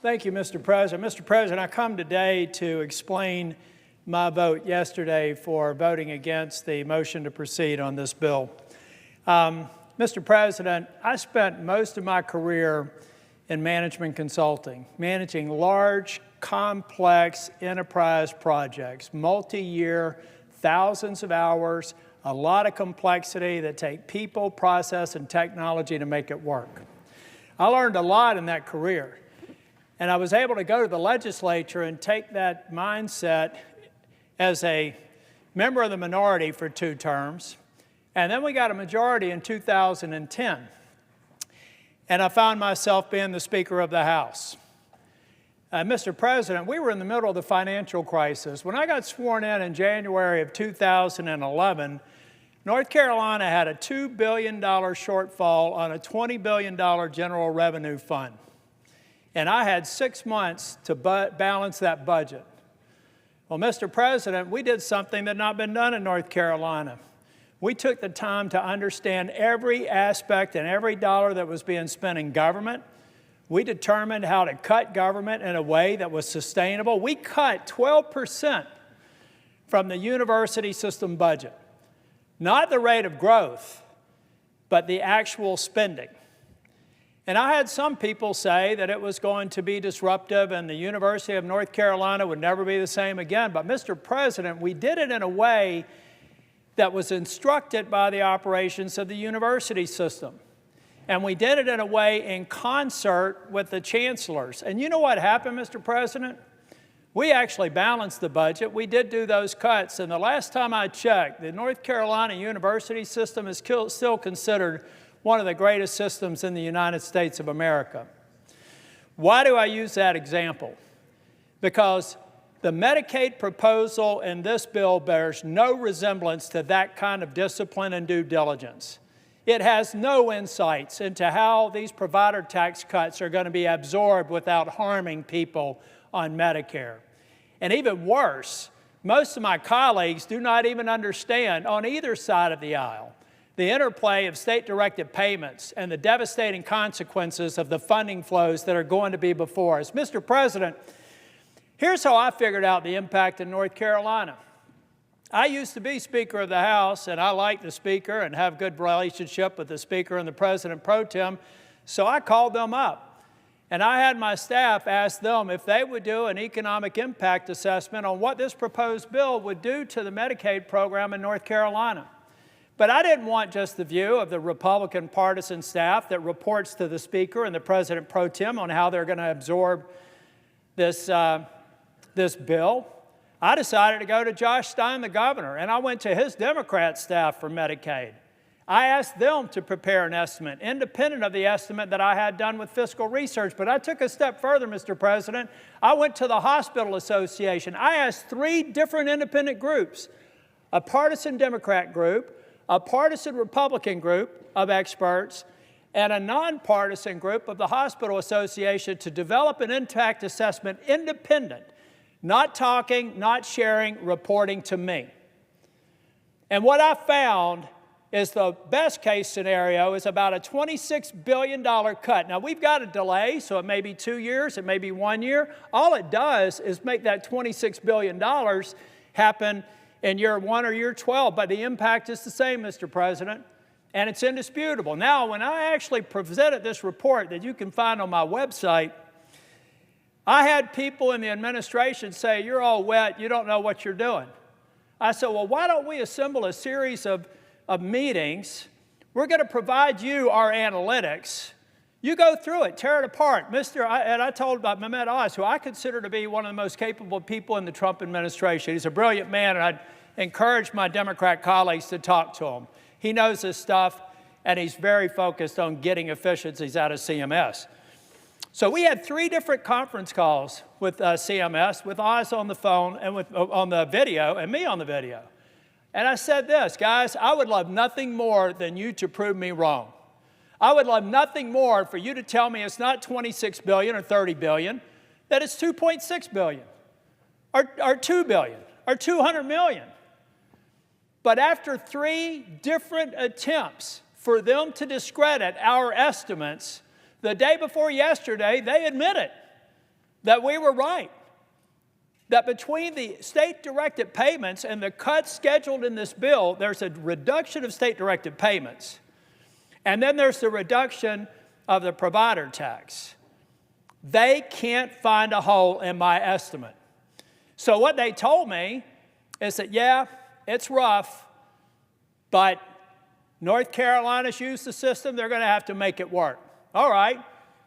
Thank you, Mr. President. Mr. President, I come today to explain my vote yesterday for voting against the motion to proceed on this bill. Mr. President, I spent most of my career in management consulting, managing large, complex enterprise projects, multi-year, thousands of hours, a lot of complexity that take people, process, and technology to make it work. I learned a lot in that career, and I was able to go to the legislature and take that mindset as a member of the minority for 2 terms, and then we got a majority in 2010, and I found myself being the Speaker of the House. Mr. President, we were in the middle of the financial crisis. When I got sworn in January of 2011, North Carolina had a $2 billion shortfall on a $20 billion general revenue fund. And I had 6 months to balance that budget. Well, Mr. President, we did something that had not been done in North Carolina. We took the time to understand every aspect and every dollar that was being spent in government. We determined how to cut government in a way that was sustainable. We cut 12% from the university system budget. Not the rate of growth, but the actual spending. And I had some people say that it was going to be disruptive and the University of North Carolina would never be the same again. But Mr. President, we did it in a way that was instructed by the operations of the university system. And we did it in a way in concert with the chancellors. And you know what happened, Mr. President? We actually balanced the budget. We did do those cuts. And the last time I checked, the North Carolina university system is still considered one of the greatest systems in the United States of America. Why do I use that example? Because the Medicaid proposal in this bill bears no resemblance to that kind of discipline and due diligence. It has no insights into how these provider tax cuts are going to be absorbed without harming people on Medicare. And even worse, most of my colleagues do not even understand on either side of the aisle the interplay of state-directed payments and the devastating consequences of the funding flows that are going to be before us. Mr. President, here's how I figured out the impact in North Carolina. I used to be Speaker of the House, and I like the Speaker and have a good relationship with the Speaker and the President Pro Tem, so I called them up. And I had my staff ask them if they would do an economic impact assessment on what this proposed bill would do to the Medicaid program in North Carolina. But I didn't want just the view of the Republican partisan staff that reports to the Speaker and the President Pro Tem on how they're going to absorb this bill. I decided to go to Josh Stein, the governor, and I went to his Democrat staff for Medicaid. I asked them to prepare an estimate, independent of the estimate that I had done with fiscal research. But I took a step further, Mr. President. I went to the Hospital Association. I asked 3 different independent groups, a partisan Democrat group, a partisan Republican group of experts, and a nonpartisan group of the Hospital Association to develop an impact assessment independent, not talking, not sharing, reporting to me. And what I found is the best case scenario is about a $26 billion cut. Now, we've got a delay, so it may be 2 years, it may be 1 year. All it does is make that $26 billion happen in year 1 or year 12, but the impact is the same, Mr. President, and it's indisputable. Now, when I actually presented this report that you can find on my website, I had people in the administration say, "You're all wet, you don't know what you're doing." I said, well, why don't we assemble a series of meetings? We're going to provide you our analytics. You go through it, tear it apart. And I told about Mehmet Oz, who I consider to be one of the most capable people in the Trump administration. He's a brilliant man, and I'd encourage my Democrat colleagues to talk to him. He knows his stuff, and he's very focused on getting efficiencies out of CMS. So we had 3 different conference calls with CMS, with Oz on the phone and on the video, and me on the video. And I said this, guys, I would love nothing more than you to prove me wrong. I would love nothing more for you to tell me it's not $26 billion or $30 billion, that it's $2.6 billion or $2 billion or $200 million. But after 3 different attempts for them to discredit our estimates, the day before yesterday, they admit it. that we were right, that between the state-directed payments and the cuts scheduled in this bill, there's a reduction of state-directed payments. And then there's the reduction of the provider tax. They can't find a hole in my estimate. So what they told me is that, yeah, it's rough, but North Carolina's used the system. They're going to have to make it work. All right.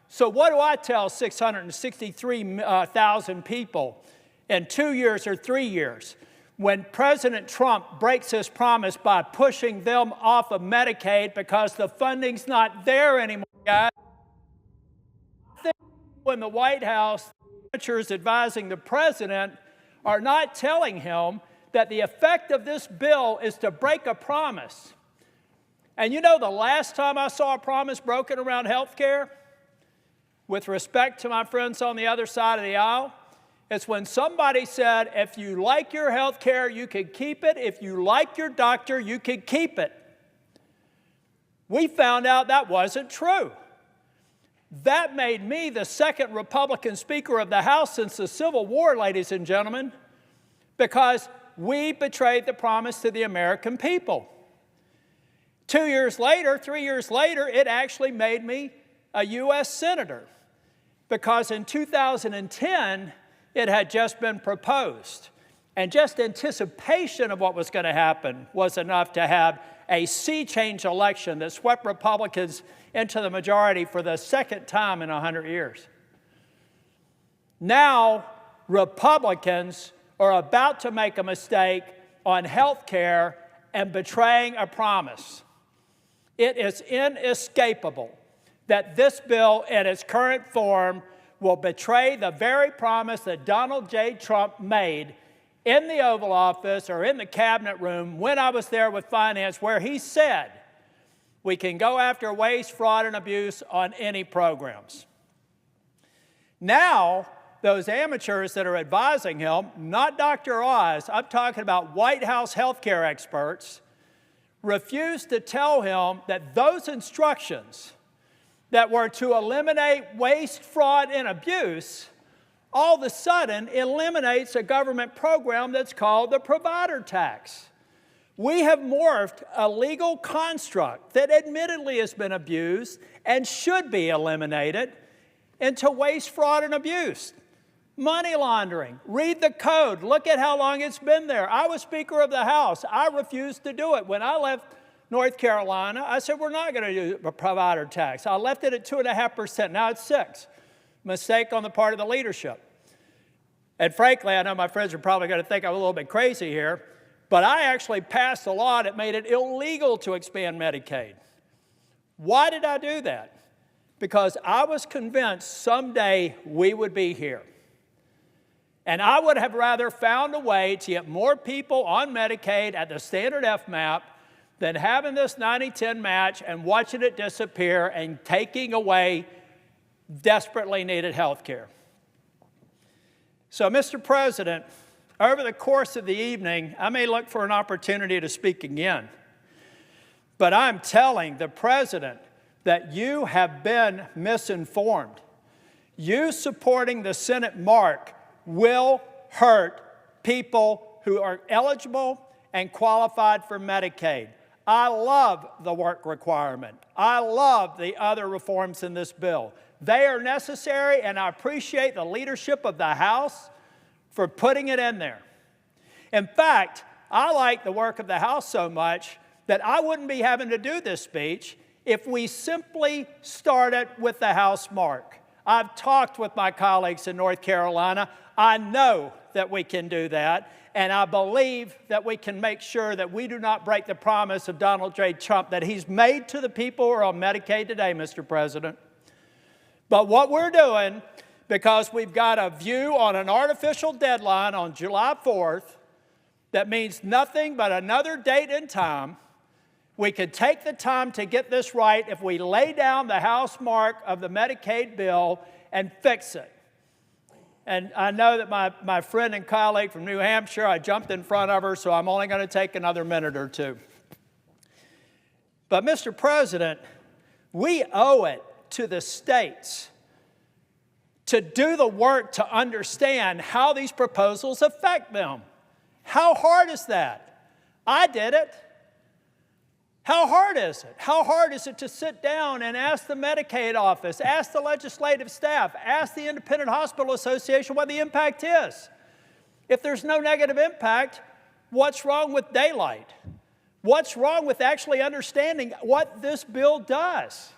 So what do I tell 663,000 people in 2 years or 3 years when President Trump breaks his promise by pushing them off of Medicaid because the funding's not there anymore, guys? I think in the White House, the senators advising the president are not telling him that the effect of this bill is to break a promise. And you know, the last time I saw a promise broken around health care, with respect to my friends on the other side of the aisle, it's when somebody said, if you like your health care, you can keep it. If you like your doctor, you can keep it. We found out that wasn't true. That made me the second Republican Speaker of the House since the Civil War, ladies and gentlemen, because we betrayed the promise to the American people. 2 years later, 3 years later, it actually made me a U.S. Senator, because in 2010, it had just been proposed. And just anticipation of what was going to happen was enough to have a sea change election that swept Republicans into the majority for the second time in 100 years. Now, Republicans are about to make a mistake on health care and betraying a promise. It is inescapable that this bill in its current form will betray the very promise that Donald J. Trump made in the Oval Office or in the cabinet room when I was there with finance, where he said we can go after waste, fraud, and abuse on any programs. Now, those amateurs that are advising him, not Dr. Oz, I'm talking about White House healthcare experts, refuse to tell him that those instructions that were to eliminate waste, fraud, and abuse, all of a sudden eliminates a government program that's called the provider tax. We have morphed a legal construct that admittedly has been abused and should be eliminated into waste, fraud, and abuse. Money laundering. Read the code. Look at how long it's been there. I was Speaker of the House. I refused to do it. When I left North Carolina, I said, we're not going to do a provider tax. I left it at 2.5%. Now it's 6%. Mistake on the part of the leadership. And frankly, I know my friends are probably going to think I'm a little bit crazy here, but I actually passed a law that made it illegal to expand Medicaid. Why did I do that? Because I was convinced someday we would be here. And I would have rather found a way to get more people on Medicaid at the standard FMAP than having this 90-10 match and watching it disappear and taking away desperately needed health care. So, Mr. President, over the course of the evening, I may look for an opportunity to speak again. But I'm telling the President that you have been misinformed. You supporting the Senate mark will hurt people who are eligible and qualified for Medicaid. I love the work requirement. I love the other reforms in this bill. They are necessary, and I appreciate the leadership of the House for putting it in there. In fact, I like the work of the House so much that I wouldn't be having to do this speech if we simply started with the House mark. I've talked with my colleagues in North Carolina. I know that we can do that, and I believe that we can make sure that we do not break the promise of Donald J. Trump that he's made to the people who are on Medicaid today, Mr. President. But what we're doing, because we've got a view on an artificial deadline on July 4th that means nothing but another date and time, we could take the time to get this right if we lay down the House mark of the Medicaid bill and fix it. And I know that my friend and colleague from New Hampshire, I jumped in front of her, so I'm only going to take another minute or two. But, Mr. President, we owe it to the states to do the work to understand how these proposals affect them. How hard is that? I did it. How hard is it? How hard is it to sit down and ask the Medicaid office, ask the legislative staff, ask the Independent Hospital Association what the impact is? If there's no negative impact, what's wrong with daylight? What's wrong with actually understanding what this bill does?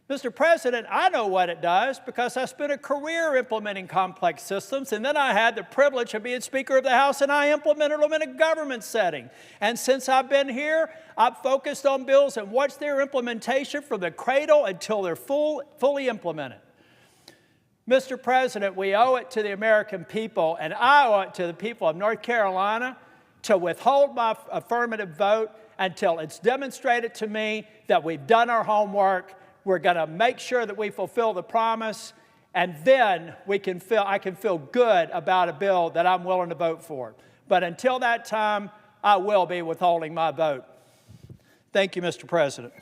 Mr. President, I know what it does because I spent a career implementing complex systems, and then I had the privilege of being Speaker of the House, and I implemented them in a government setting. And since I've been here, I've focused on bills and watched their implementation from the cradle until they're fully implemented. Mr. President, we owe it to the American people, and I owe it to the people of North Carolina to withhold my affirmative vote until it's demonstrated to me that we've done our homework. We're going to make sure that we fulfill the promise, and then I can feel good about a bill that I'm willing to vote for. But until that time, I will be withholding my vote. Thank you, Mr. President.